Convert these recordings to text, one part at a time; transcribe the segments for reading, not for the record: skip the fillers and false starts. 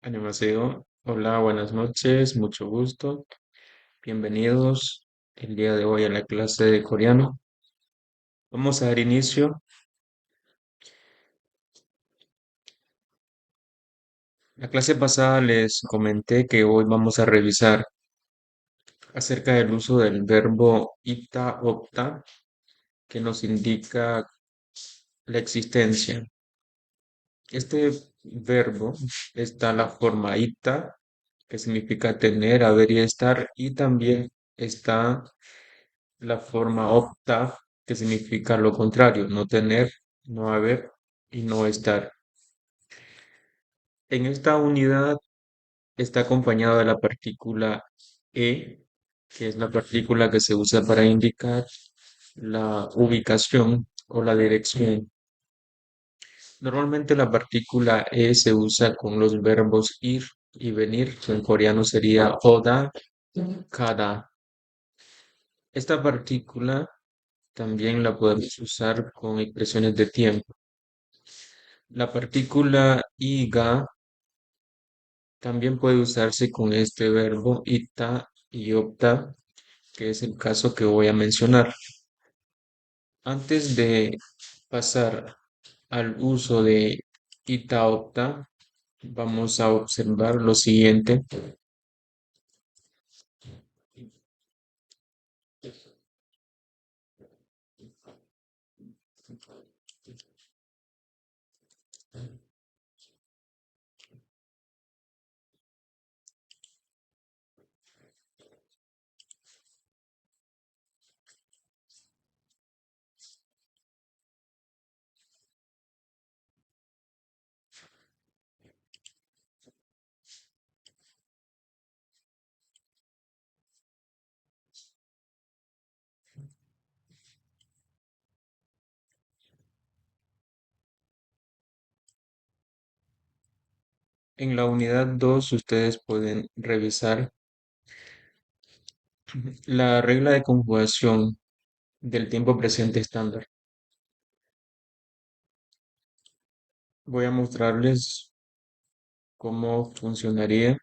Animación. Hola, buenas noches, mucho gusto. Bienvenidos el día de hoy a la clase de coreano. Vamos a dar inicio. La clase pasada les comenté que hoy vamos a revisar acerca del uso del verbo ita opta, que nos indica la existencia. Este verbo está la forma ita, que significa tener, haber y estar, y también está la forma opta, que significa lo contrario, no tener, no haber y no estar. En esta unidad está acompañado de la partícula e, que es la partícula que se usa para indicar la ubicación o la dirección. Normalmente la partícula e se usa con los verbos ir y venir, que en coreano sería oda, kada. Esta partícula también la podemos usar con expresiones de tiempo. La partícula iga también puede usarse con este verbo ita y opta, que es el caso que voy a mencionar. Antes de pasar al uso de ita opta, vamos a observar lo siguiente. En la unidad 2 ustedes pueden revisar la regla de conjugación del tiempo presente estándar. Voy a mostrarles cómo funcionaría.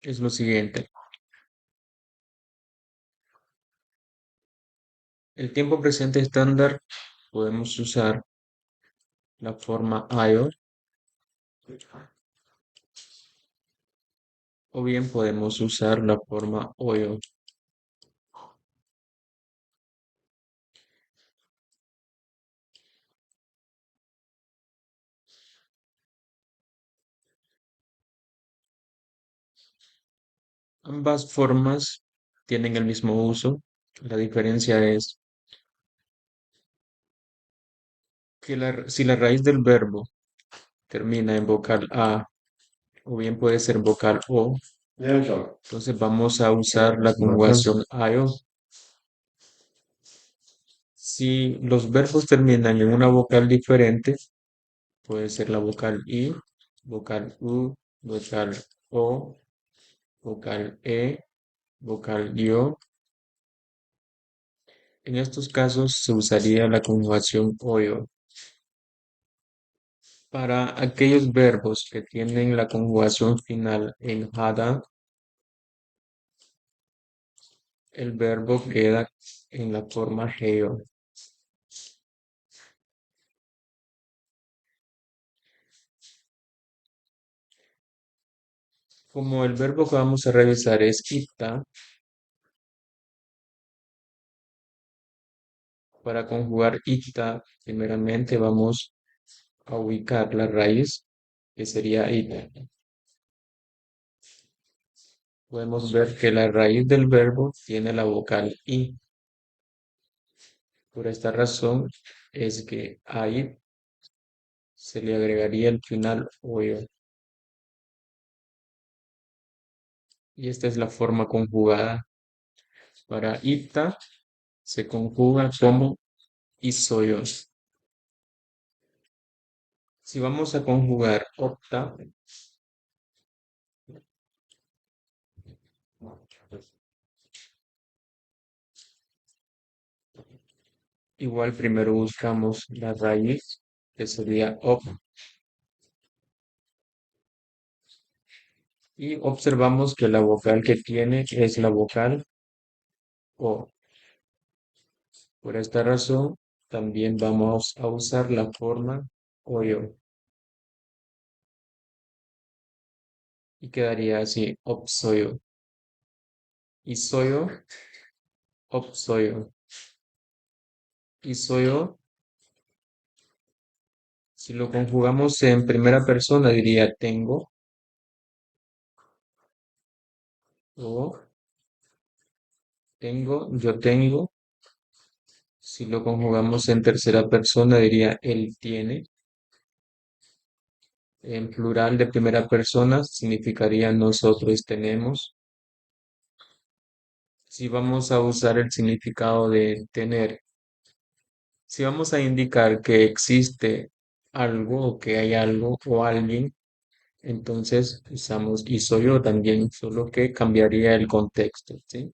Es lo siguiente. El tiempo presente estándar podemos usar la forma IO o bien podemos usar la forma OIO. Ambas formas tienen el mismo uso. La diferencia es que si la raíz del verbo termina en vocal A o bien puede ser vocal O, entonces vamos a usar la conjugación IO. Si los verbos terminan en una vocal diferente, puede ser la vocal I, vocal U, vocal O, vocal E, vocal IO. En estos casos se usaría la conjugación OIO. Para aquellos verbos que tienen la conjugación final en hada, el verbo queda en la forma geo. Como el verbo que vamos a revisar es ita, para conjugar ita, primeramente vamos a ubicar la raíz, que sería ita. Podemos ver que la raíz del verbo tiene la vocal i. Por esta razón es que ahí se le agregaría el final oyo. Y esta es la forma conjugada. Para ita se conjuga como isoyo. Si vamos a conjugar opta, Igual primero buscamos la raíz, que sería op, y observamos que la vocal que tiene es la vocal O. Por esta razón, también vamos a usar la forma OYO y quedaría así, opsoyo. Y soyo, opsoyo. Y soyo, si lo conjugamos en primera persona, diría tengo, o tengo, yo tengo. Si lo conjugamos en tercera persona, diría él tiene. En plural de primera persona, significaría nosotros tenemos. Si vamos a usar el significado de tener, si vamos a indicar que existe algo o que hay algo o alguien, entonces usamos y soy yo también, solo que cambiaría el contexto, ¿sí?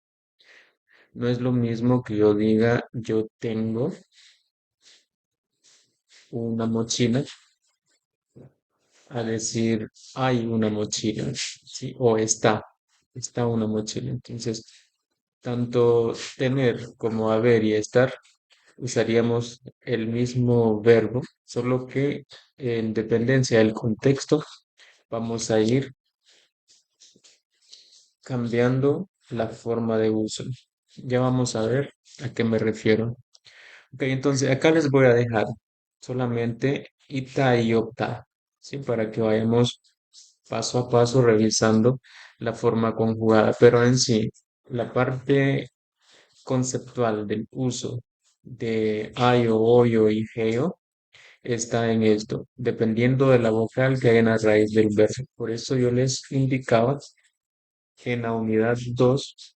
No es lo mismo que yo diga yo tengo una mochila a decir hay una mochila, ¿sí? O está una mochila. Entonces, tanto tener como haber y estar usaríamos el mismo verbo, solo que en dependencia del contexto vamos a ir cambiando la forma de uso. Ya vamos a ver a qué me refiero. Ok, entonces acá les voy a dejar solamente ita y opta, ¿sí? Para que vayamos paso a paso revisando la forma conjugada, pero en sí, la parte conceptual del uso de ayo, oyo y geo está en esto, dependiendo de la vocal que hay en la raíz del verbo. Por eso yo les indicaba que en la unidad 2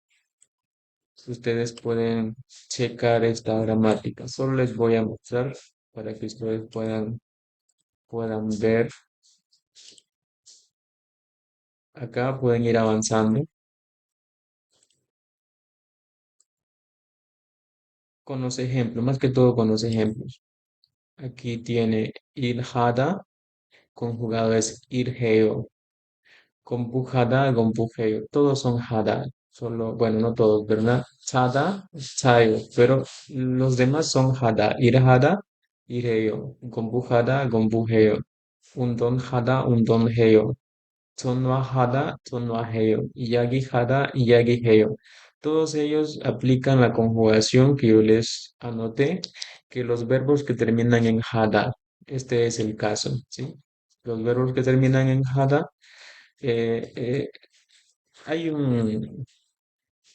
ustedes pueden checar esta gramática. Solo les voy a mostrar para que ustedes puedan ver. Acá pueden ir avanzando con los ejemplos, más que todo con los ejemplos. Aquí tiene ir hada, conjugado es ir geo. Compujada, compujeo, todos son hada, solo, bueno, no todos, ¿verdad? Chada, chayo, pero los demás son hada, irhada, ireo, compujada, compujeo, undon hada, undon heo, tonwa hada, tonwa heo, yagi hada, yagi heo. Todos ellos aplican la conjugación que yo les anoté, que los verbos que terminan en hada, este es el caso, ¿sí? Los verbos que terminan en hada eh, eh, hay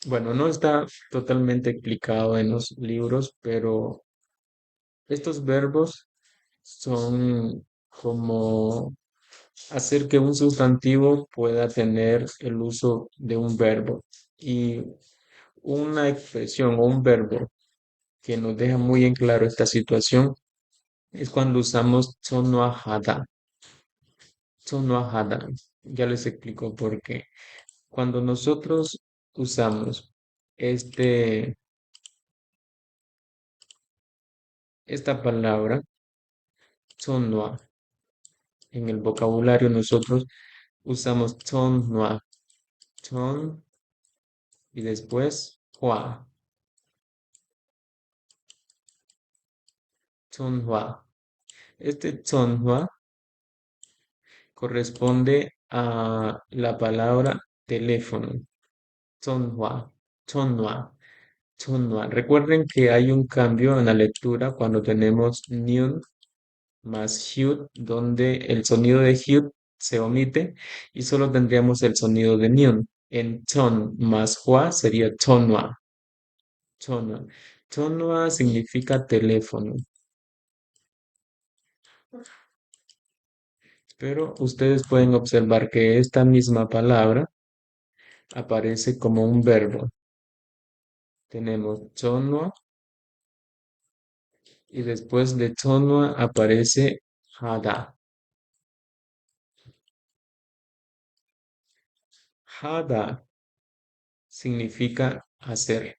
bueno, no está totalmente explicado en los libros, pero estos verbos son como hacer que un sustantivo pueda tener el uso de un verbo. Y una expresión o un verbo que nos deja muy en claro esta situación es cuando usamos tonoahada. Tonoahada. Ya les explico por qué. Cuando nosotros usamos este, esta palabra, tonua, en el vocabulario nosotros usamos tonua, ton y después hua, tonhua. Este tonhua corresponde a la palabra teléfono, tonhua, tonhua, tonhua. Recuerden que hay un cambio en la lectura cuando tenemos niun más Hyud, donde el sonido de Hyud se omite y solo tendríamos el sonido de Nyun. En Ton más Hua sería Tonwa. Tonwa. Tonwa significa teléfono, pero ustedes pueden observar que esta misma palabra aparece como un verbo. Tenemos Tonwa y después de Tonwa aparece Hada. Hada significa hacer.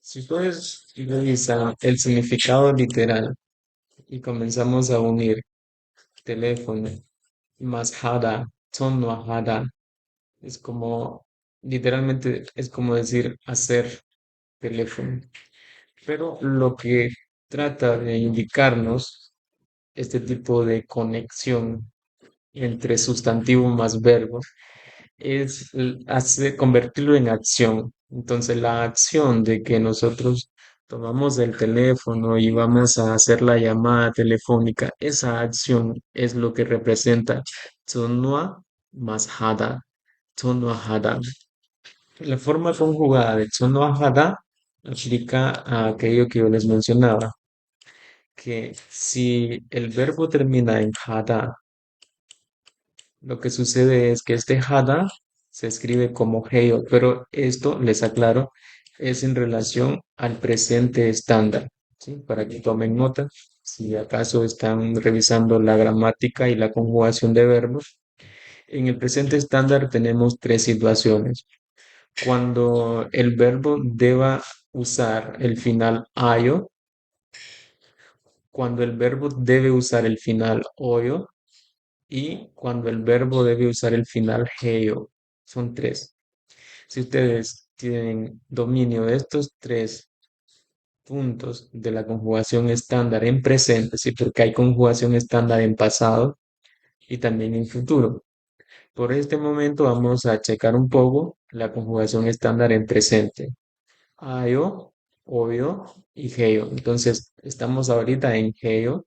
Si ustedes revisan el significado literal y comenzamos a unir teléfono más hada, tono hada, es como, literalmente es como decir hacer teléfono. Pero lo que trata de indicarnos este tipo de conexión entre sustantivo más verbo es convertirlo en acción. Entonces, la acción de que nosotros tomamos el teléfono y vamos a hacer la llamada telefónica, esa acción es lo que representa Tsunua más Hada. Tsunua Hada. La forma conjugada de Tsunua Hada aplica a aquello que yo les mencionaba, que si el verbo termina en Hada, lo que sucede es que este hada se escribe como heyo, pero esto, les aclaro, es en relación al presente estándar, ¿sí? Para que tomen nota, si acaso están revisando la gramática y la conjugación de verbos. En el presente estándar tenemos tres situaciones. Cuando el verbo deba usar el final ayo, cuando el verbo debe usar el final oyo, y cuando el verbo debe usar el final heyo. Son tres. Si ustedes tienen dominio de estos tres puntos de la conjugación estándar en presente, sí, porque hay conjugación estándar en pasado y también en futuro. Por este momento vamos a checar un poco la conjugación estándar en presente. Ayo, oyo y heyo. Entonces, estamos ahorita en heyo,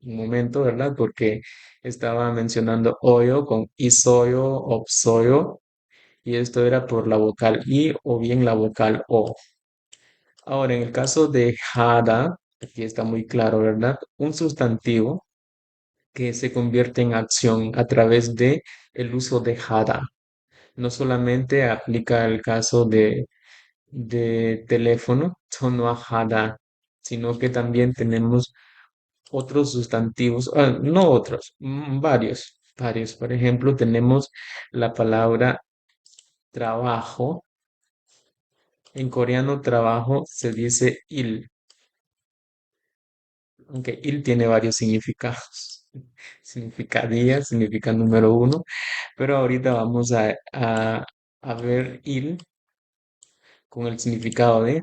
un momento, ¿verdad? Porque estaba mencionando oyo con isoyo, opsoyo, y esto era por la vocal I o bien la vocal O. Ahora, en el caso de hada, aquí está muy claro, ¿verdad? Un sustantivo que se convierte en acción a través de el uso de hada. No solamente aplica el caso de teléfono, tono hada, sino que también tenemos otros sustantivos, no otros, varios. Por ejemplo, tenemos la palabra trabajo. En coreano trabajo se dice il, aunque il tiene varios significados. Significa día, significa número uno, pero ahorita vamos a ver il con el significado de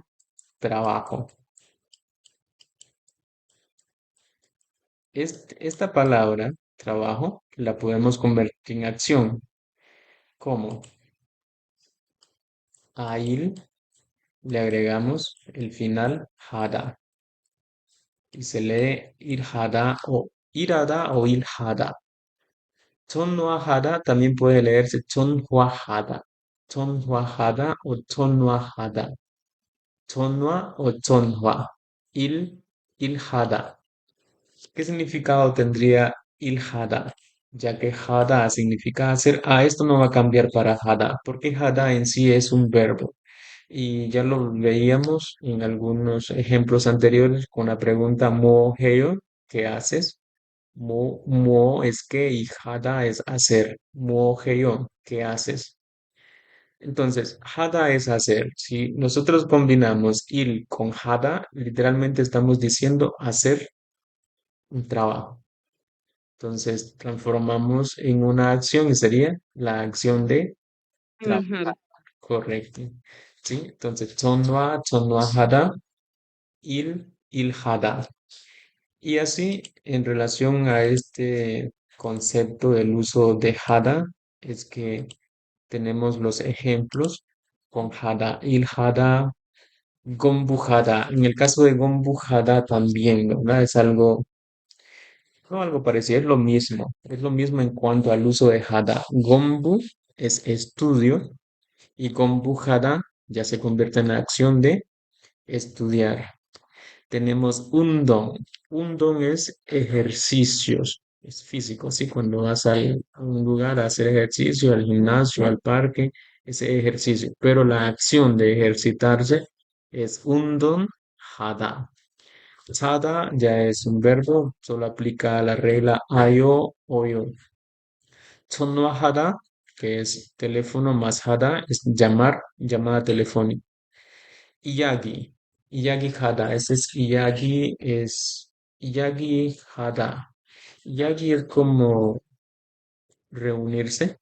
trabajo. Esta palabra, trabajo, la podemos convertir en acción. ¿Cómo? A il le agregamos el final hada y se lee irhada o irada o ilhada. Tonwahada también puede leerse tonwahada, tonwahada o tonwahada, tonwa o tonwa, ilhada. ¿Qué significado tendría ilhada? Ya que hada significa hacer, esto no va a cambiar para hada, porque hada en sí es un verbo. Y ya lo veíamos en algunos ejemplos anteriores con la pregunta mo heo, ¿qué haces? Mo es que y hada es hacer. Mo heo, ¿qué haces? Entonces, hada es hacer. Si nosotros combinamos il con hada, literalmente estamos diciendo hacer un trabajo. Entonces, transformamos en una acción y sería la acción de trabajo. Ujú. Correcto. ¿Sí? Entonces, tonwa hada, il hada. Y así, en relación a este concepto del uso de hada, es que tenemos los ejemplos con hada, il hada, gombu hada. En el caso de gombu hada también, ¿verdad? Es algo, no algo parecido, es lo mismo en cuanto al uso de hada. Gombu es estudio y gombu hada ya se convierte en la acción de estudiar. Tenemos un don. Un don es ejercicios, es físico, ¿sí? Cuando vas a un lugar a hacer ejercicio, al gimnasio, al parque, ese ejercicio. Pero la acción de ejercitarse es un don hada. Hada ya es un verbo, solo aplica la regla ayo, oyo. Sonno hada, que es teléfono más hada, es llamar, llamada telefónica. Iyagi. Iyagi hada, ese es Iyagi hada. Iyagi es como reunirse,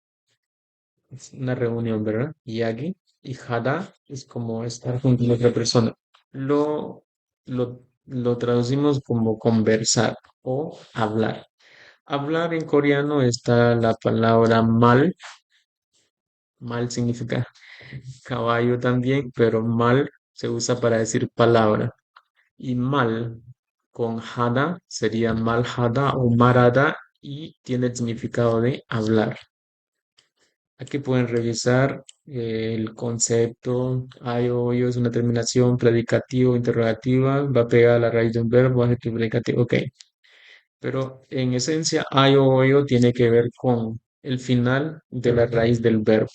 es una reunión, ¿verdad? Iyagi y hada es como estar junto a otra persona. Lo traducimos como conversar o hablar. Hablar en coreano está la palabra mal. Mal significa caballo también, pero mal se usa para decir palabra. Y mal con hada sería malhada o marada y tiene el significado de hablar. Aquí pueden revisar el concepto. Ayo, oyo es una terminación predicativo, interrogativa, va pegada a la raíz de un verbo, adjetivo predicativo. Ok, pero en esencia, ayo, oyo tiene que ver con el final de la raíz del verbo.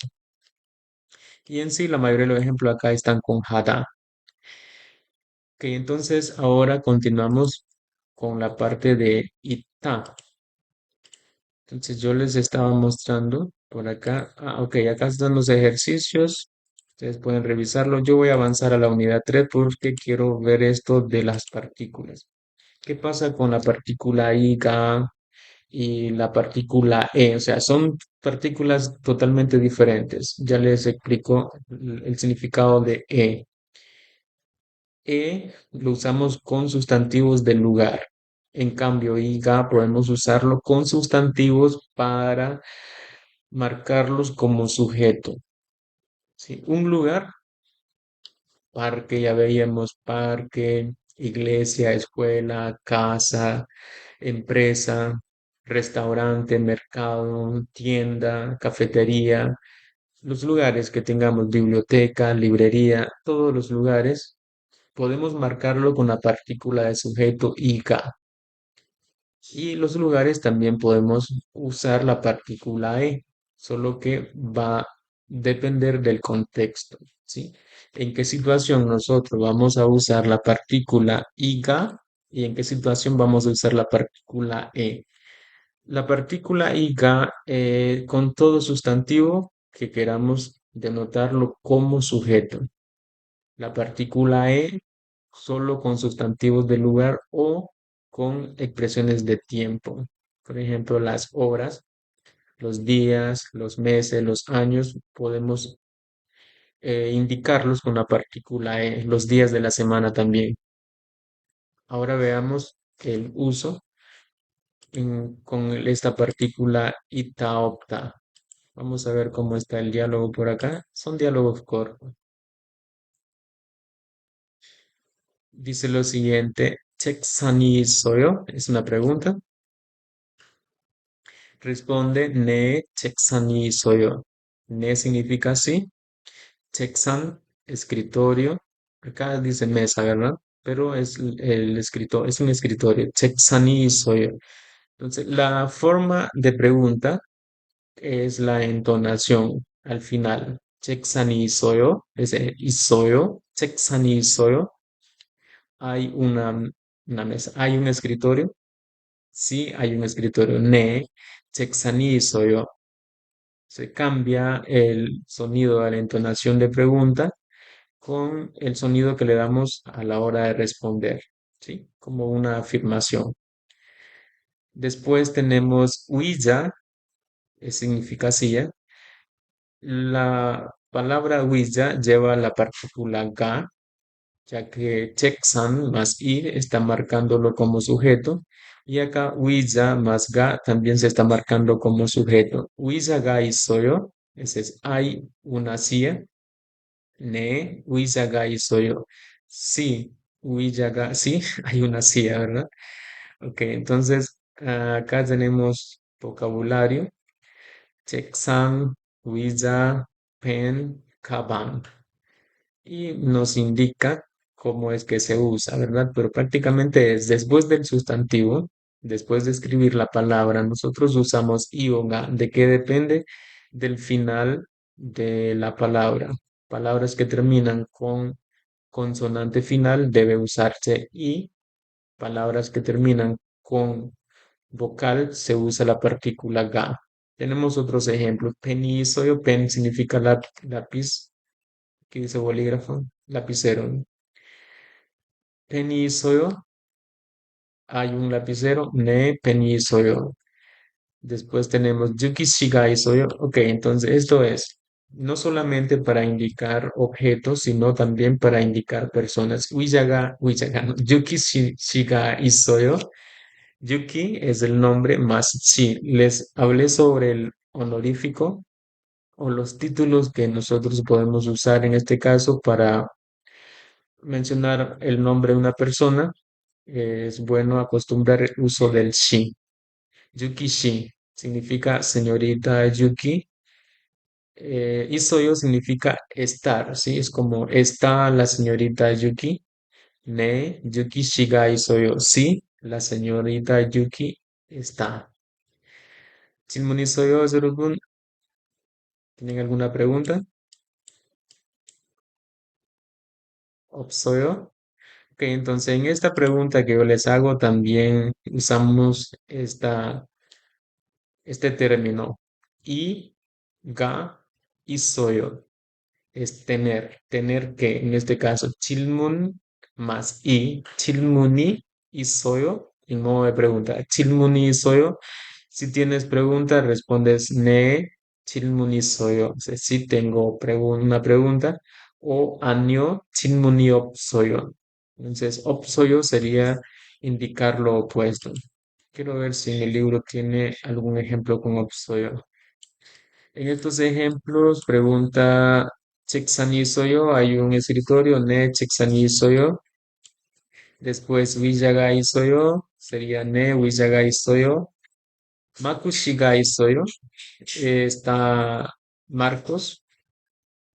Y en sí, la mayoría de los ejemplos acá están con hada. Ok, entonces ahora continuamos con la parte de ita. Entonces yo les estaba mostrando por acá. Ah, ok, acá están los ejercicios. Ustedes pueden revisarlo. Yo voy a avanzar a la unidad 3 porque quiero ver esto de las partículas. ¿Qué pasa con la partícula I, Ga y la partícula E? O sea, son partículas totalmente diferentes. Ya les explico el significado de E. E lo usamos con sustantivos del lugar. En cambio, iga podemos usarlo con sustantivos para marcarlos como sujeto. ¿Sí? Un lugar, parque, ya veíamos parque, iglesia, escuela, casa, empresa, restaurante, mercado, tienda, cafetería. Los lugares que tengamos biblioteca, librería, todos los lugares podemos marcarlo con la partícula de sujeto iga. Y los lugares también podemos usar la partícula e, solo que va a depender del contexto, ¿sí? En qué situación nosotros vamos a usar la partícula iga y en qué situación vamos a usar la partícula e. La partícula iga con todo sustantivo que queramos denotarlo como sujeto. La partícula e solo con sustantivos de lugar o con expresiones de tiempo. Por ejemplo, las horas, los días, los meses, los años, podemos indicarlos con la partícula e, los días de la semana también. Ahora veamos el uso con esta partícula itaopta. Vamos a ver cómo está el diálogo por acá. Son diálogos cortos. Dice lo siguiente, 책상이 있어요? Es una pregunta. Responde, ne 책상이 있어요. Ne significa sí. 책상, escritorio. Acá dice mesa, ¿verdad? Pero es el escritor, es un escritorio. 책상이 있어요. Entonces, la forma de pregunta es la entonación al final. 책상이 있어요. Es 있어요. 책상이 있어요. Hay una mesa. Hay un escritorio. Sí, hay un escritorio. Ne, 책상이 있어요. Se cambia el sonido de la entonación de pregunta con el sonido que le damos a la hora de responder, ¿sí? Como una afirmación. Después tenemos huilla, que significa silla. La palabra huilla lleva la partícula ga, ya que Checksan más i está marcándolo como sujeto, y acá Wiza más ga también se está marcando como sujeto. Wiza ga isoyo, ese es hay una silla, ne, Wiza ga isoyo. Sí, Wiza ga, sí, hay una silla, ¿verdad? Ok, entonces acá tenemos vocabulario, Checksan, Wiza, pen, kaban y nos indica cómo es que se usa, ¿verdad? Pero prácticamente es después del sustantivo, después de escribir la palabra, nosotros usamos ionga. ¿De qué depende? Del final de la palabra. Palabras que terminan con consonante final debe usarse y palabras que terminan con vocal se usa la partícula ga. Tenemos otros ejemplos. Penisoyo, pen significa lápiz, que dice bolígrafo, lapicero, ¿no? Penny soyo, hay un lapicero, ne penny soyo. Después tenemos Yuki Shigai soyo. Ok, entonces esto es no solamente para indicar objetos, sino también para indicar personas. Wiyaga, no, Shigai soyo. Yuki es el nombre más Shi. Les hablé sobre el honorífico o los títulos que nosotros podemos usar en este caso para mencionar el nombre de una persona. Es bueno acostumbrar el uso del Shi. Yuki Shi significa señorita Yuki. Isoyo significa estar, ¿sí? Es como está la señorita Yuki. Ne, Yuki Shiga Isoyo. Sí, la señorita Yuki está. 질문 있어요, 여러분? ¿Tienen alguna pregunta? ¿없어요? Ok, entonces en esta pregunta que yo les hago también usamos este término. Y, ga, isoyo. Es tener que, en este caso, chilmun más y, chilmuni y soyo, en modo de pregunta, chilmuni y soyo. Si tienes pregunta, respondes ne, chilmuni soyo. O sea, si tengo una pregunta, o año, chilmuni soyo. Entonces, soyo sería indicar lo opuesto. Quiero ver si en el libro tiene algún ejemplo con soyo. En estos ejemplos, pregunta Chexani Soyo, hay un escritorio, ne Chexani Soyo. Después Villagai Soyo, sería ne Villagai Soyo. Makushigai Soyo, está Marcos,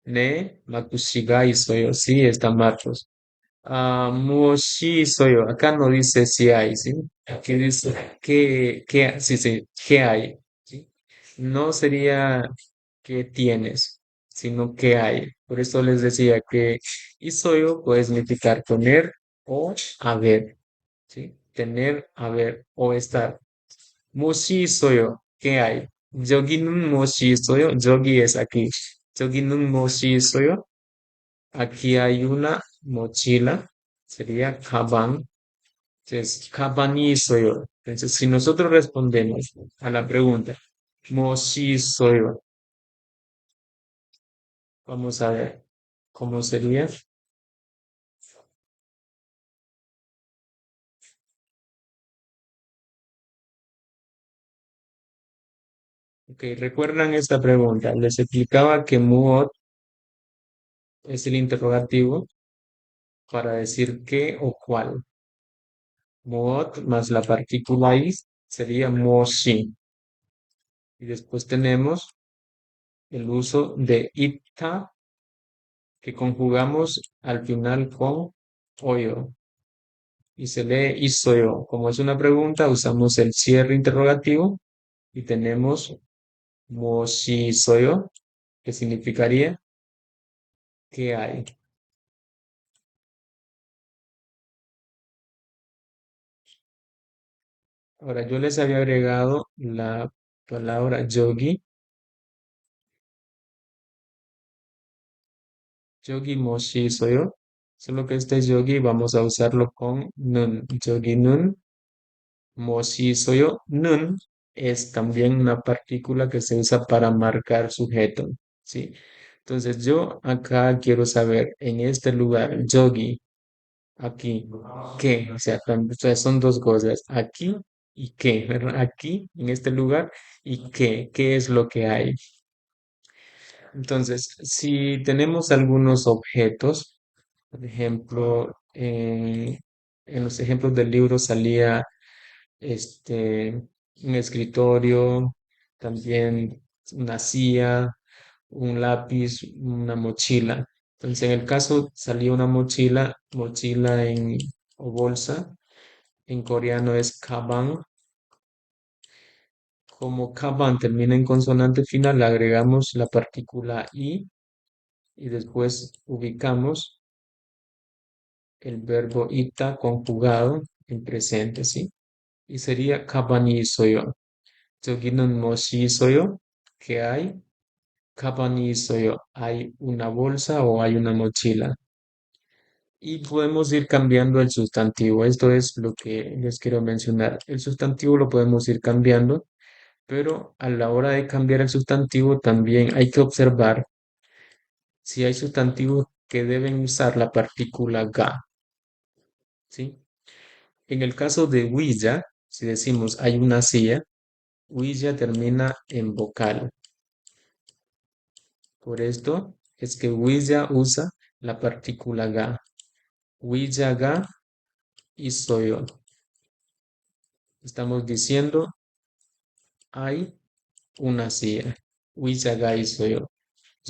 ne Makushigai Soyo, sí, está Marcos. Moshi Soyo, acá no dice si hay, ¿sí? Aquí dice sí, sí, ¿qué hay? ¿Sí? No sería qué tienes, sino qué hay. Por eso les decía que isoyo puede significar tener o haber, ¿sí? Tener, haber o estar. Moshi soyo, ¿qué hay? Yoginun moshi soyo, yogi es aquí. Yoginun moshi soyo, aquí hay una mochila, sería kaban. Entonces, kabani soyo. Entonces, si nosotros respondemos a la pregunta, moshi soyo, vamos a ver cómo sería. Ok, recuerdan esta pregunta. Les explicaba que muot es el interrogativo para decir qué o cuál. Muot más la partícula is sería moshi. Y después tenemos el uso de ita que conjugamos al final con oyo. Y se lee isoyo. Como es una pregunta, usamos el cierre interrogativo y tenemos moshi soyo, que significaría que hay. Ahora, yo les había agregado la palabra yogi, yogi moshi soyo, solo que este yogi vamos a usarlo con nun, yogi nun, moshi soyo, nun es también una partícula que se usa para marcar sujeto, ¿sí? Entonces yo acá quiero saber en este lugar, yogi, aquí, ¿qué? O sea, son dos cosas, aquí y qué, ¿verdad? Aquí, en este lugar, y qué es lo que hay. Entonces, si tenemos algunos objetos, por ejemplo, en los ejemplos del libro salía un escritorio, también una silla, un lápiz, una mochila. Entonces, en el caso salía una mochila, mochila o bolsa, en coreano es kaban. Como kaban termina en consonante final, le agregamos la partícula i y después ubicamos el verbo ita conjugado en presente, ¿sí? Y sería kabani soyo. 여기는 뭐시 있어요? ¿Qué hay? 가방이 있어요. ¿Hay una bolsa o hay una mochila? Y podemos ir cambiando el sustantivo. Esto es lo que les quiero mencionar. El sustantivo lo podemos ir cambiando, pero a la hora de cambiar el sustantivo también hay que observar si hay sustantivos que deben usar la partícula ga, ¿sí? En el caso de huilla, si decimos hay una silla, huilla termina en vocal. Por esto es que huilla usa la partícula ga. Huilla ga y soy. Estamos diciendo hay una silla. Huilla ga y soy.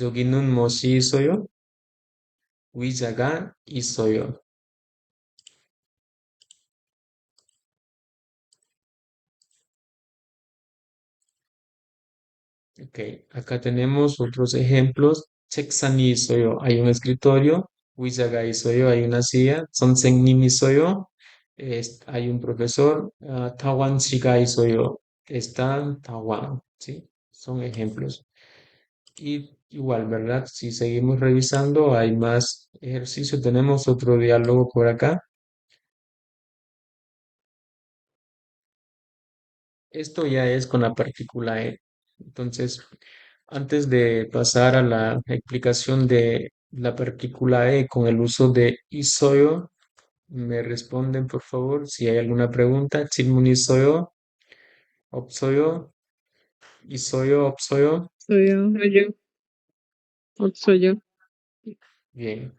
여기는 무엇이 있어요? 의자가 있어요. Ok, acá tenemos otros ejemplos. 책상이 있어요. Hay un escritorio. 의자가 있어요. Hay una silla. 선생님 있어요. Hay un profesor. 타원치가 있어요. Está Taiwán. ¿Sí? Son ejemplos. Y igual, ¿verdad? Si seguimos revisando, hay más ejercicio. Tenemos otro diálogo por acá. Esto ya es con la partícula E. Entonces, antes de pasar a la explicación de la partícula E con el uso de isoyo, me responden por favor si hay alguna pregunta. 질문 있어요? 없어요? 있어요? 없어요? Soy yo, soy yo. Bien.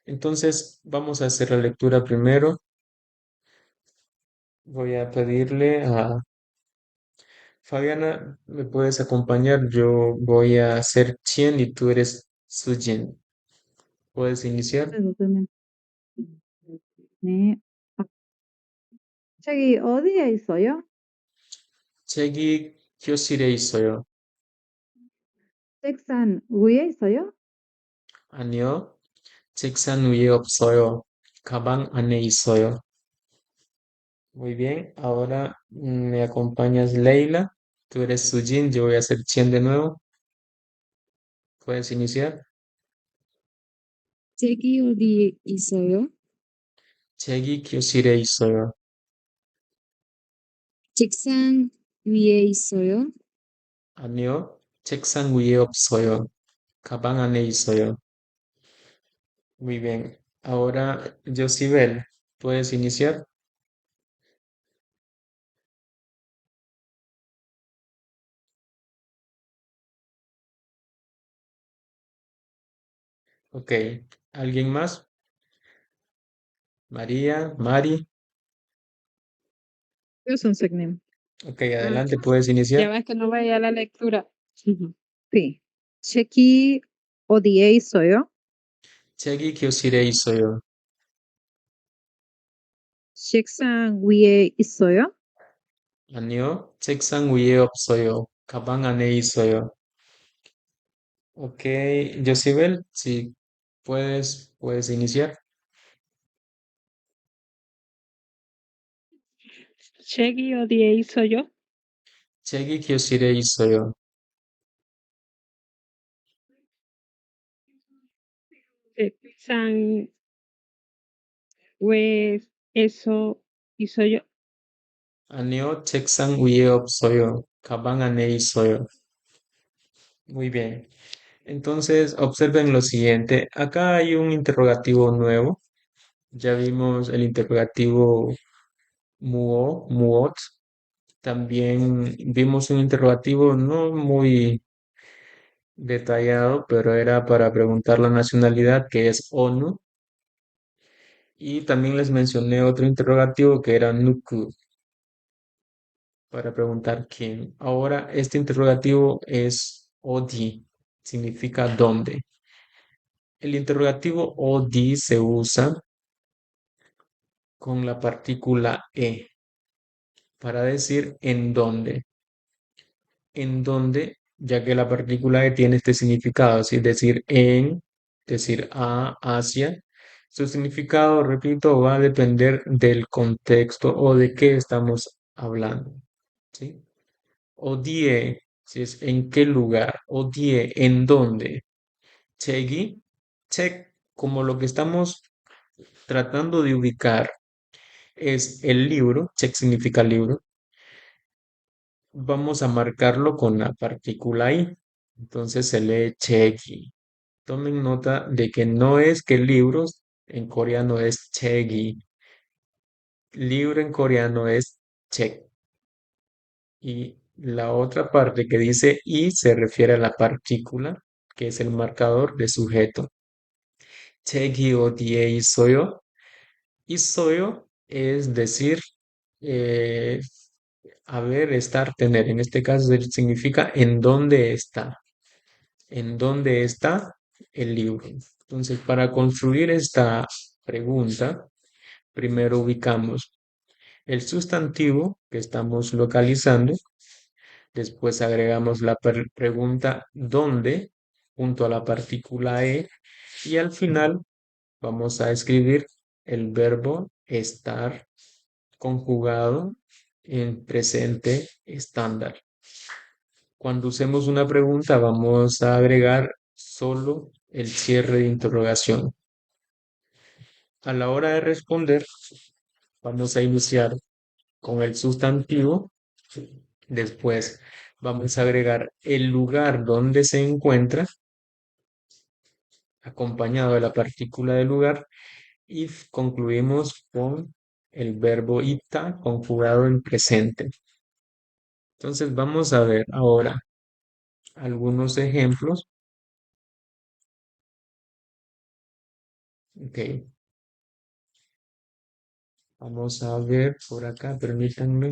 Entonces, vamos a hacer la lectura primero. Voy a pedirle a Fabiana, ¿me puedes acompañar? Yo voy a ser Chien y tú eres Sujin. ¿Puedes iniciar? 선생님. 네. 아, 책이 어디에 있어요? 책이 교실에 있어요. 책상 위에 있어요? 아니요, 책상 위에 없어요. 가방 안에 있어요. Muy bien, ahora me acompañas Leila. Tú eres Sujin, yo voy a ser Chien de nuevo. ¿Puedes iniciar? 책이 어디에 있어요? 책이 교실에 있어요. 책상 위에 있어요? 아니요, 책상 위에 없어요. 가방 안에 있어요. Muy bien, ahora Josibel, ¿puedes iniciar? Ok, ¿alguien más? María, Mari. 요 선생님. Ok, Ah, adelante, puedes ya iniciar. ves que no vaya a la lectura. 네. 책이 어디에 있어요? 책이 교실에 있어요. 책상 위에 있어요? 아니요, 책상 위에 없어요. 가방 안에 있어요. Ok, Josibel, si puedes iniciar. 책이 어디에 있어요? 책이 교실에 있어요. 책상 위에 eso 있어요? 아니요, 책상 위에 없어요. 가방 안에 있어요. Muy bien. Entonces, observen lo siguiente. Acá hay un interrogativo nuevo. Ya vimos el interrogativo muo, muot. También vimos un interrogativo no muy detallado, pero era para preguntar la nacionalidad, que es ONU. Y también les mencioné otro interrogativo que era Nuku, para preguntar quién. Ahora, este interrogativo es ODI, significa dónde. El interrogativo ODI se usa con la partícula E para decir en dónde. En dónde, ya que la partícula E tiene este significado, es decir, en, decir a, hacia. Su significado, repito, va a depender del contexto o de qué estamos hablando, ¿sí? Odie, si es en qué lugar, odie, en dónde. Chegi, check, como lo que estamos tratando de ubicar es el libro, check significa libro, vamos a marcarlo con la partícula i. Entonces se lee chegi. Tomen nota de que no es que libros en coreano es chegi, libro en coreano es chek. Y la otra parte que dice i se refiere a la partícula, que es el marcador de sujeto. 책이 어디에 있어요? 있어요 es decir, eh, haber, estar, tener. En este caso significa en dónde está. ¿En dónde está el libro? Entonces, para construir esta pregunta, primero ubicamos el sustantivo que estamos localizando. Después agregamos la pregunta ¿dónde? Junto a la partícula e. Y al final vamos a escribir el verbo estar conjugado en presente estándar. Cuando usemos una pregunta vamos a agregar solo el cierre de interrogación. A la hora de responder vamos a iniciar con el sustantivo. Después vamos a agregar el lugar donde se encuentra, acompañado de la partícula del lugar, y concluimos con el verbo ita conjugado en presente. Entonces vamos a ver ahora algunos ejemplos. Ok, vamos a ver por acá, permítanme.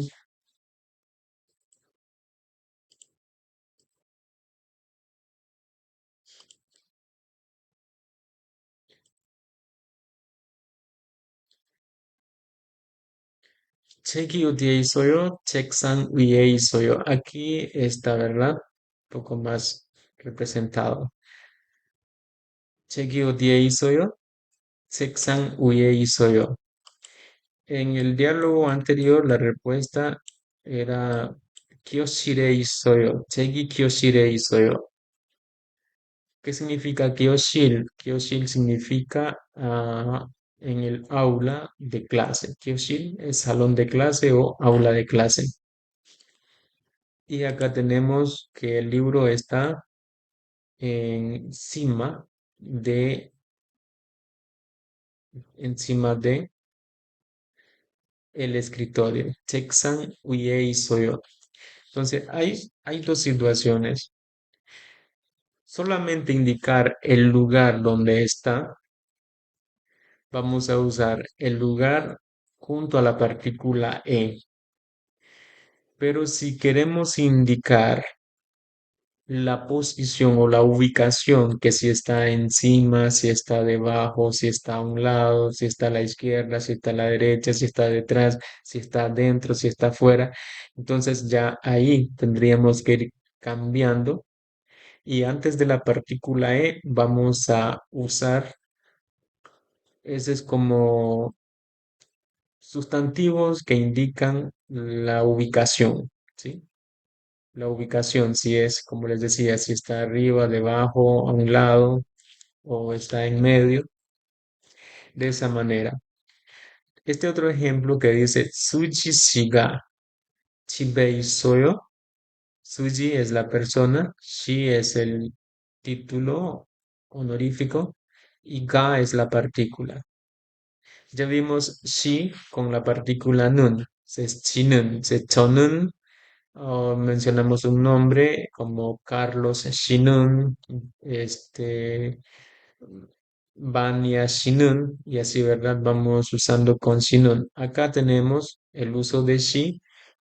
책이 어디에 있어요? 책상 위에 있어요. Aquí está, ¿verdad? Un poco más representado. 책이 어디에 있어요? 책상 위에 있어요. En el diálogo anterior, la respuesta era 교실에 있어요. 책이 교실에 있어요. ¿Qué significa 교실? 교실 significa en el aula de clase. 교실 es salón de clase o aula de clase. Y acá tenemos que el libro está encima de el escritorio. 책상 위에 있어요. Entonces, hay dos situaciones. Solamente indicar el lugar donde está, vamos a usar el lugar junto a la partícula e. Pero si queremos indicar la posición o la ubicación, que si está encima, si está debajo, si está a un lado, si está a la izquierda, si está a la derecha, si está detrás, si está adentro, si está afuera, entonces ya ahí tendríamos que ir cambiando. Y antes de la partícula e vamos a usar, ese es como sustantivos que indican la ubicación, ¿sí? La ubicación, si es, como les decía, si está arriba, debajo, a un lado o está en medio, de esa manera. Este otro ejemplo que dice Suji Shiga 집에 있어요. Suji es la persona, Shi es el título honorífico y Ga es la partícula. Ya vimos Shi con la partícula nun, es Chinun, se Chonun, o mencionamos un nombre como Carlos Shinun, Vania Shinun, y así, ¿verdad? Vamos usando con Shinun. Acá tenemos el uso de Shi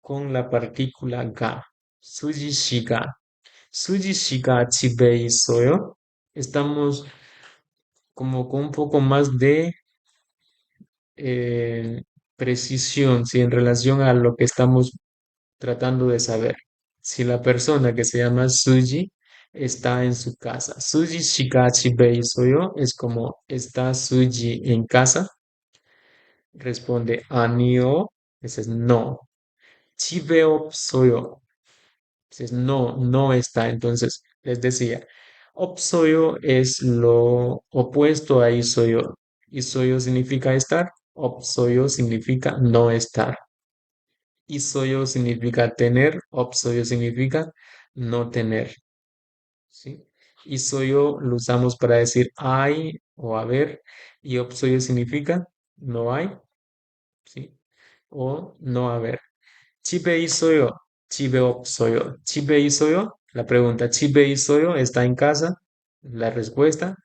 con la partícula Ga. Suji Shiga. Suji Shiga 집에 있어요. Estamos como con un poco más de eh, precisión, ¿sí? En relación a lo que estamos tratando de saber. Si la persona que se llama Suji está en su casa. Suji shiga 집에 있어요 es como ¿está Suji en casa? Responde 아니요. Ese es no. 집에 없어요. Ese es no, no está. Entonces, les decía, 없어요 es lo opuesto a 있어요. Isoyo significa estar, opsoyo significa no estar. Isoyo significa tener, opsoyo significa no tener. ¿Sí? Isoyo lo usamos para decir hay o haber, y opsoyo significa no hay, ¿sí? O no haber. Chibe isoyo, chibe opsoyo. Chibe isoyo, la pregunta, chibe isoyo, ¿está en casa? La respuesta,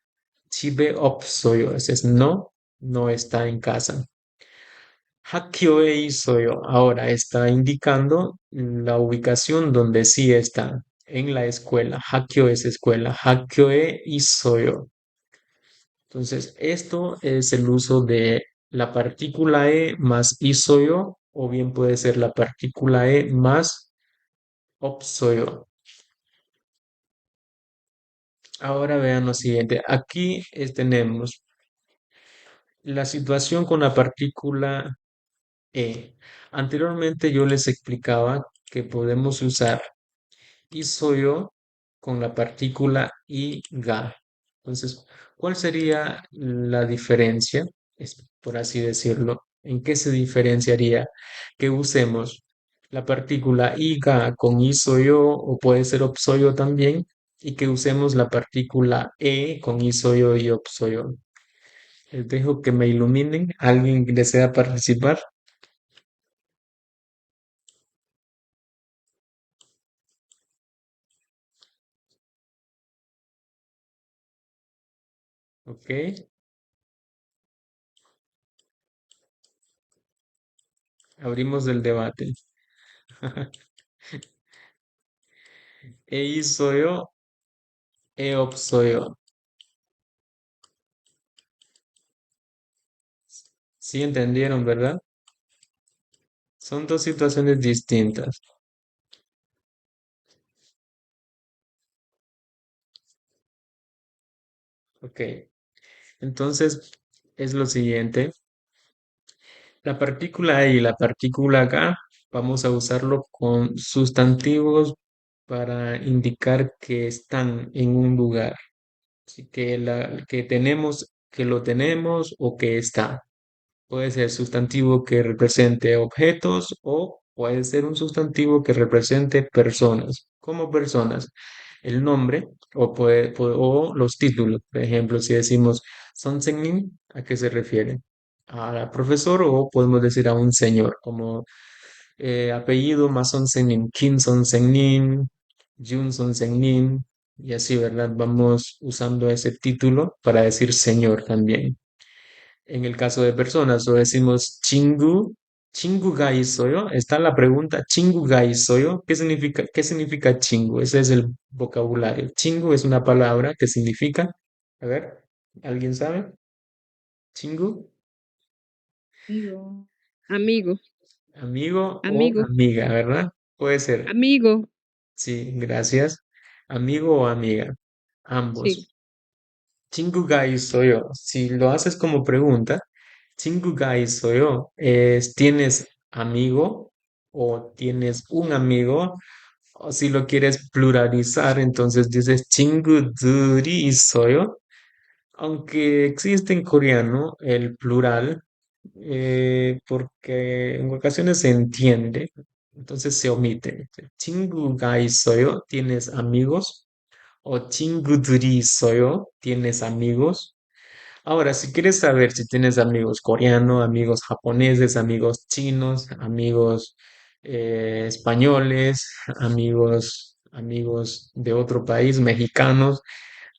chibe opsoyo, ese es no, no está en casa. Hakkyoe isoyo, ahora está indicando la ubicación donde sí está, en la escuela. Hakkyo es escuela. Hakkyoe isoyo. Entonces, esto es el uso de la partícula e más isoyo, o bien puede ser la partícula e más opsoyo. Ahora vean lo siguiente. Aquí tenemos la situación con la partícula e. Anteriormente yo les explicaba que podemos usar isoyo con la partícula y ga. Entonces, ¿cuál sería la diferencia? Es por así decirlo. ¿En qué se diferenciaría que usemos la partícula y ga con isoyo o puede ser opsoyo también y que usemos la partícula e con isoyo y opsoyo? Les dejo que me iluminen. ¿Alguien desea participar? Ok, abrimos el debate. E isoyo, e opsoyo. Sí entendieron, ¿verdad? Son dos situaciones distintas. Ok, entonces es lo siguiente. La partícula E y la partícula K vamos a usarlo con sustantivos para indicar que están en un lugar. Así que, que tenemos, que lo tenemos o que está. Puede ser sustantivo que represente objetos o puede ser un sustantivo que represente personas. Como personas, el nombre o los títulos. Por ejemplo, si decimos Sonsenin, ¿a qué se refiere? A profesor o podemos decir a un señor, como apellido más Sonsenin, Kim Sonsenin, Jun Sonsenin, y así, ¿verdad? Vamos usando ese título para decir señor también. En el caso de personas, o decimos chingu, chingu ga isoyo. Está la pregunta, chingu ga isoyo. Qué significa chingu? Ese es el vocabulario. Chingu es una palabra que significa, a ver, ¿alguien sabe? Chingu, Amigo. Amigo. amigo o Amigo. amiga, ¿verdad? Puede ser, Amigo. sí, gracias. Amigo o amiga, Sí. ambos. Chingugai soy yo. Si lo haces como pregunta, Chingugai soy yo. Es, ¿tienes amigo o tienes un amigo? O si lo quieres pluralizar, entonces dices Chinguduri soy yo. Aunque existe en coreano el plural, porque en ocasiones se entiende, entonces se omite. Chingugai soy yo. ¿Tienes amigos? O Chinguduri soy yo. ¿Tienes amigos? Ahora, si quieres saber si tienes amigos coreanos, amigos japoneses, amigos chinos, amigos españoles, amigos de otro país, mexicanos,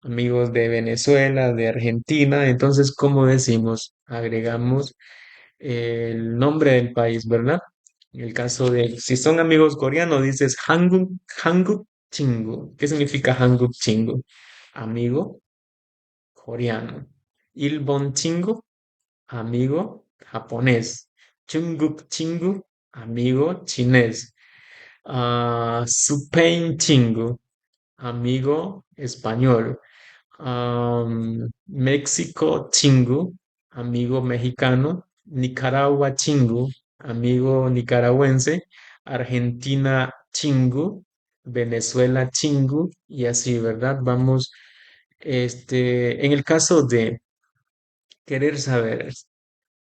amigos de Venezuela, de Argentina, entonces, ¿cómo decimos? Agregamos el nombre del país, ¿verdad? En el caso de, si son amigos coreanos, dices Hanguk Chingu. ¿Qué significa Hanguk Chingu? Amigo coreano. Ilbon chingu, amigo japonés. Chunguk chingu, amigo chinés. Supain chingu, amigo español. México chingu, amigo mexicano. Nicaragua chingu, amigo nicaragüense. Argentina chingu, Venezuela chingu, y así, ¿verdad? Vamos, en el caso de querer saber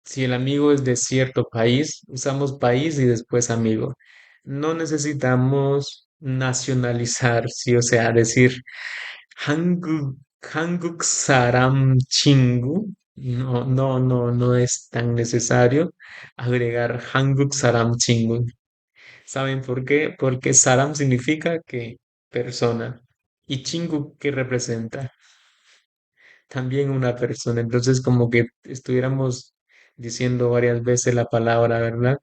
si el amigo es de cierto país, usamos país y después amigo. No necesitamos nacionalizar, sí, o sea, decir 한국 사람 친구. No, no, no, no es tan necesario agregar 한국 사람 친구. ¿Saben por qué? Porque saram significa que persona y chingu que representa también una persona. Entonces, como que estuviéramos diciendo varias veces la palabra, ¿verdad?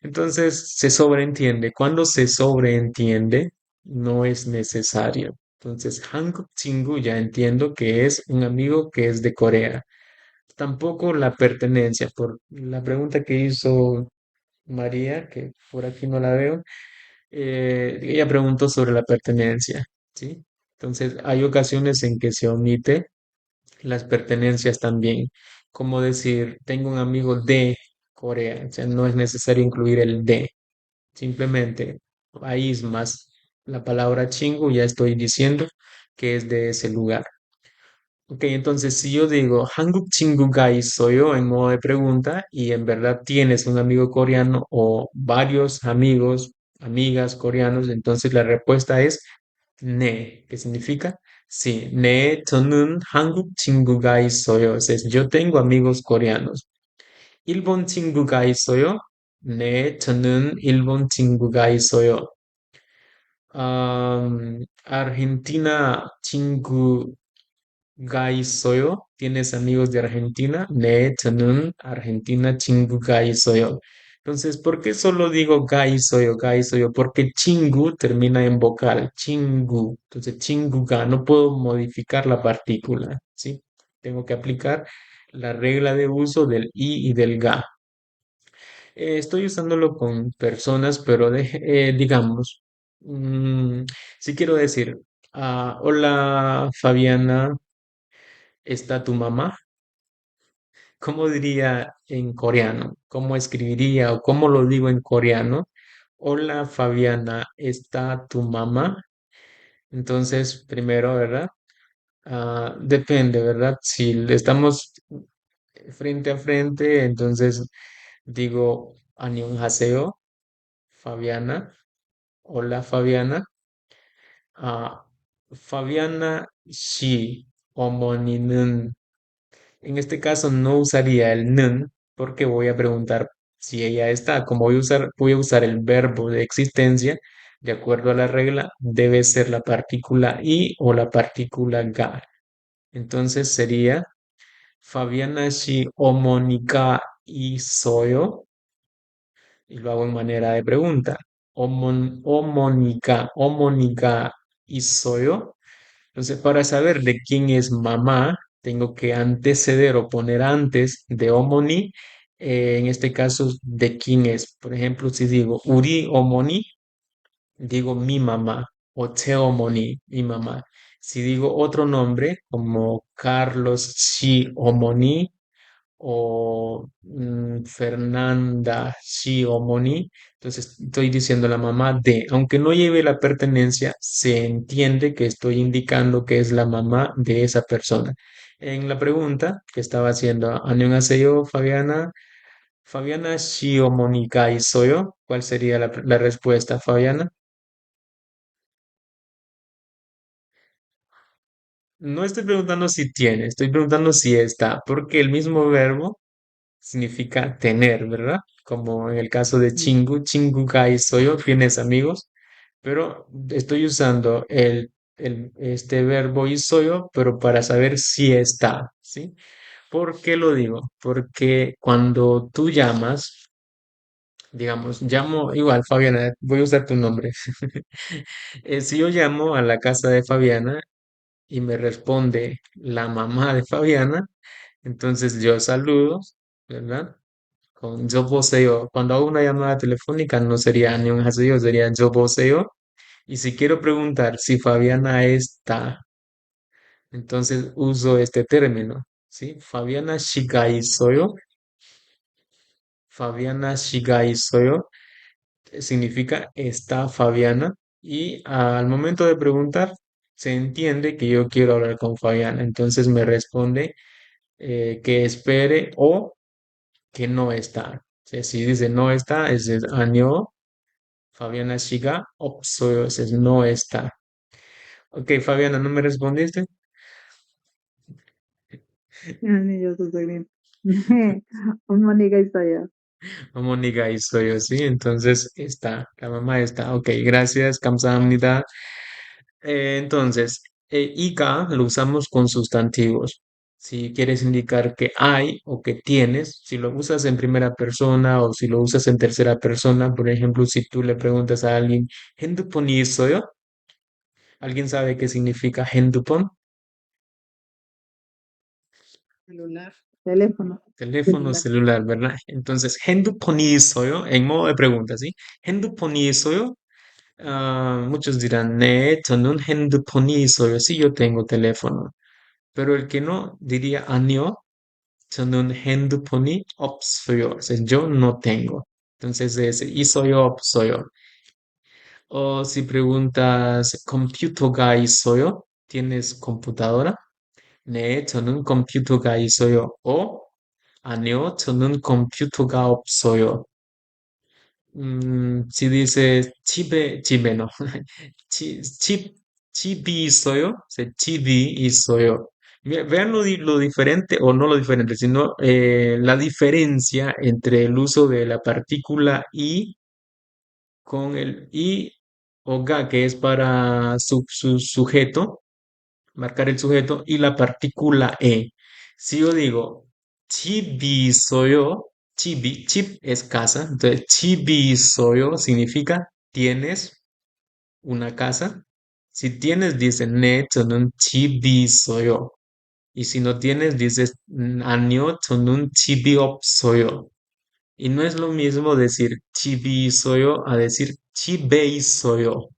Entonces, se sobreentiende. Cuando se sobreentiende, no es necesario. Entonces, Hanguk Chingu ya entiendo que es un amigo que es de Corea. Tampoco la pertenencia, por la pregunta que hizo María, que por aquí no la veo, ella preguntó sobre la pertenencia, ¿sí? Entonces, hay ocasiones en que se omite las pertenencias también, como decir, tengo un amigo de Corea, o sea, no es necesario incluir el de, simplemente país más la palabra chingu, ya estoy diciendo que es de ese lugar. Ok, entonces si yo digo Hanguk 친구가 있어요 en modo de pregunta y en verdad tienes un amigo coreano o varios amigos, amigas coreanos, entonces la respuesta es 네, que significa sí, 네, 저는 한국 친구가 있어요. Es yo tengo amigos coreanos. 일본 친구가 있어요? 네, 저는 일본 친구가 있어요. Argentina 친구가 있어요? ¿Tienes amigos de Argentina? 네, 저는 Argentina 친구가 있어요. Entonces, ¿por qué solo digo ga 있어요, ga 있어요? Porque chingu termina en vocal, chingu. Entonces, chinguga, no puedo modificar la partícula, ¿sí? Tengo que aplicar la regla de uso del i y del ga. Estoy usándolo con personas, pero digamos, mm, si quiero decir, hola Fabiana, ¿está tu mamá? ¿Cómo diría en coreano? ¿Cómo escribiría o cómo lo digo en coreano? Hola Fabiana, ¿está tu mamá? Entonces, primero, ¿verdad? Depende, ¿verdad? Si estamos frente a frente, entonces digo 안녕하세요, Fabiana. Hola Fabiana. Ah, Fabiana 씨 어머니는 en este caso no usaría el 는 porque voy a preguntar si ella está. Como voy a usar el verbo de existencia, de acuerdo a la regla, debe ser la partícula i o la partícula ga. Entonces sería Fabiana 씨 어머니가 있어요. Y lo hago en manera de pregunta. 어머니가 있어요. Entonces, para saber de quién es mamá, tengo que anteceder o poner antes de homoni, en este caso, de quién es. Por ejemplo, si digo Uri Omoni, digo mi mamá, o Te Omoni, mi mamá. Si digo otro nombre, como Carlos Chi Omoni, o Fernanda Shiomoni. Entonces estoy diciendo la mamá de, aunque no lleve la pertenencia, se entiende que estoy indicando que es la mamá de esa persona. En la pregunta que estaba haciendo, 안녕하세요, Fabiana. Fabiana Shiomonika y soyo. ¿Cuál sería la respuesta, Fabiana? No estoy preguntando si tiene, estoy preguntando si está, porque el mismo verbo significa tener, ¿verdad? Como en el caso de Mm. chingu, chingu kai soyo, tienes amigos, pero estoy usando este verbo y soyo, pero para saber si está, ¿sí? ¿Por qué lo digo? Porque cuando tú llamas, digamos, llamo, igual, Fabiana, voy a usar tu nombre. Si yo llamo a la casa de Fabiana y me responde la mamá de Fabiana, entonces yo saludo, ¿verdad? Con yo poseo. Cuando hago una llamada telefónica no sería 안녕하세요, sería yo poseo. Y si quiero preguntar si Fabiana está, entonces uso este término, ¿sí? Fabiana shiga 있어요. Fabiana shiga 있어요 significa está Fabiana. Y al momento de preguntar, se entiende que yo quiero hablar con Fabiana. Entonces me responde que espere o que no está. Si dice no está, ese es año. Fabiana Shiga 없어요. Ese es no está. Ok, Fabiana, ¿no me respondiste? 아니요, 선생님. 네, 어머니가 있어요. Mónica y soy yo, sí. Entonces está, la mamá está. Ok, gracias, 감사합니다. Entonces, iga lo usamos con sustantivos. Si quieres indicar que hay o que tienes, si lo usas en primera persona o si lo usas en tercera persona, por ejemplo, si tú le preguntas a alguien, 핸드폰이 있어요? ¿Alguien sabe qué significa 핸드폰? Celular. Teléfono. Teléfono celular, ¿verdad? Entonces, 핸드폰이 있어요? En modo de pregunta, ¿sí? 핸드폰이 있어요? Muchos dirán, 네, 저는 핸드폰이 있어요. Sí, yo tengo teléfono. Pero el que no diría, 아니요, 저는 핸드폰이 없어요. O sea, yo no tengo. Entonces es 있어요, 없어요. O si preguntas, 컴퓨터가 있어요? ¿Tienes computadora? 네, 저는 컴퓨터가 있어요. O 아니요, 저는 컴퓨터가 없어요. si dices 집에 no. 집, 집이 있어요. 집이 있어요. Vean lo diferente, o no lo diferente, sino la diferencia entre el uso de la partícula i con el i o ga, que es para su sujeto, marcar el sujeto, y la partícula e. Si yo digo 집이 있어요, 집 es casa, entonces 집이 있어요 significa tienes una casa. Si tienes, dices 네, 저는 집이 있어요. Y si no tienes, dices 아니요, 저는 집이 없어요. Y no es lo mismo decir 집이 있어요 a decir 집에 있어요.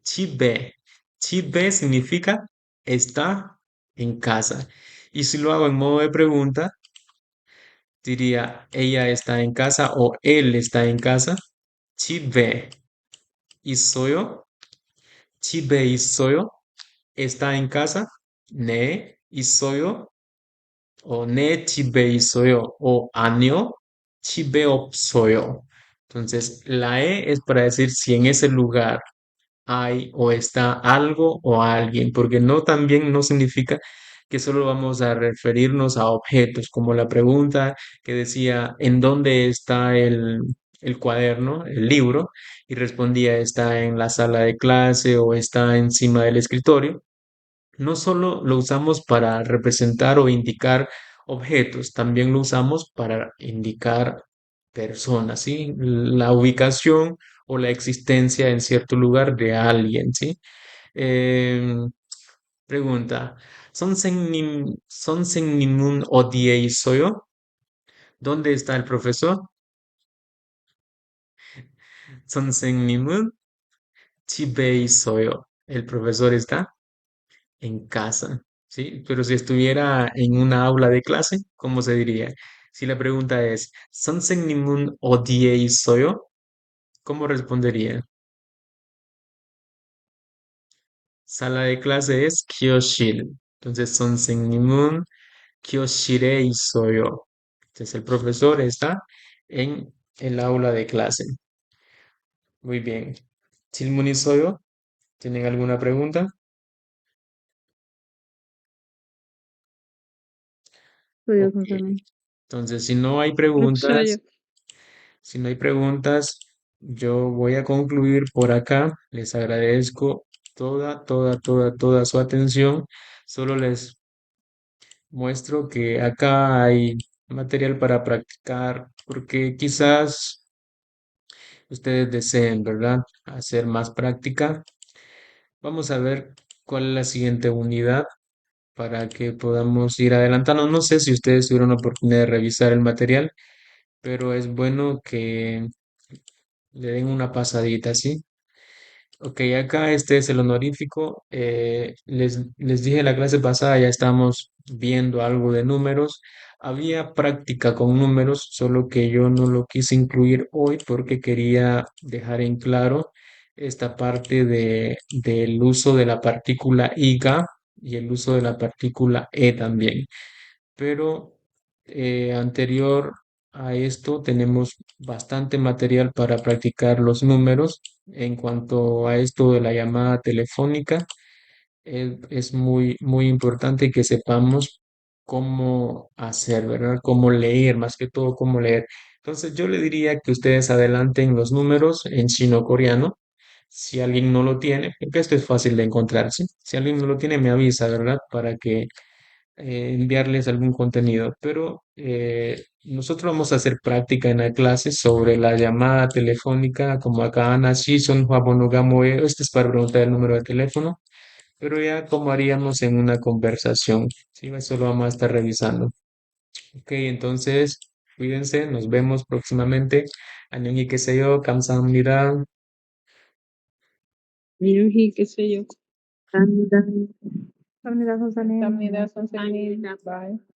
집에. 집에 significa está en casa. Y si lo hago en modo de pregunta, diría ella está en casa o él está en casa. 집에 있어요. 집에 있어요. Está en casa. 네, 있어요. O 네, 집에 있어요. O 아니요, 집에 없어요. Entonces, la E es para decir si en ese lugar hay o está algo o alguien, porque no también no significa que solo vamos a referirnos a objetos, como la pregunta que decía, ¿en dónde está el cuaderno, el libro? Y respondía, está en la sala de clase o está encima del escritorio. No solo lo usamos para representar o indicar objetos, también lo usamos para indicar personas, ¿sí? La ubicación o la existencia en cierto lugar de alguien, ¿sí? Em, pregunta, 선생님은 어디에 있어요? ¿Dónde está el profesor? 선생님은 집에 있어요. El profesor está en casa, ¿sí? Pero si estuviera en una aula de clase, ¿cómo se diría? Si la pregunta es, 선생님은 어디에 있어요? ¿Cómo respondería? Sala de clase es 교실. Entonces, 선생님은 교실에 있어요. Entonces, el profesor está en el aula de clase. Muy bien. 질문 있어요? ¿Tienen alguna pregunta? 저요, Ok. 선생님. Entonces, si no hay 없어요. preguntas, si no hay preguntas, yo voy a concluir por acá. Les agradezco toda su atención. Solo les muestro que acá hay material para practicar, porque quizás ustedes deseen, ¿verdad? Hacer más práctica. Vamos a ver cuál es la siguiente unidad para que podamos ir adelantando. No sé si ustedes tuvieron la oportunidad de revisar el material, pero es bueno que le den una pasadita, ¿sí? Ok, acá este es el honorífico. Les dije la clase pasada, ya estamos viendo algo de números. Había práctica con números, solo que yo no lo quise incluir hoy porque quería dejar en claro esta parte del uso de la partícula iga y el uso de la partícula e también. pero anterior a esto tenemos bastante material para practicar los números. En cuanto a esto de la llamada telefónica, es muy importante que sepamos cómo hacer, ¿verdad? Cómo leer, más que todo cómo leer. Entonces yo le diría que ustedes adelanten los números en chino-coreano. Si alguien no lo tiene, porque esto es fácil de encontrar, ¿sí? Si alguien no lo tiene, me avisa, ¿verdad? Para que enviarles algún contenido. Pero nosotros vamos a hacer práctica en la clase sobre la llamada telefónica, como acá Ana Shison, Juabonugamoe. Este es para preguntar el número de teléfono, pero ya como haríamos en una conversación, ¿sí? Eso lo vamos a estar revisando. Ok, entonces, cuídense, nos vemos próximamente. 안녕히 계세요. 감사합니다. Yuji, qué sé yo. 감사합니다. 감사합니다, 선생님. 감사합니다, 선생님. Bye.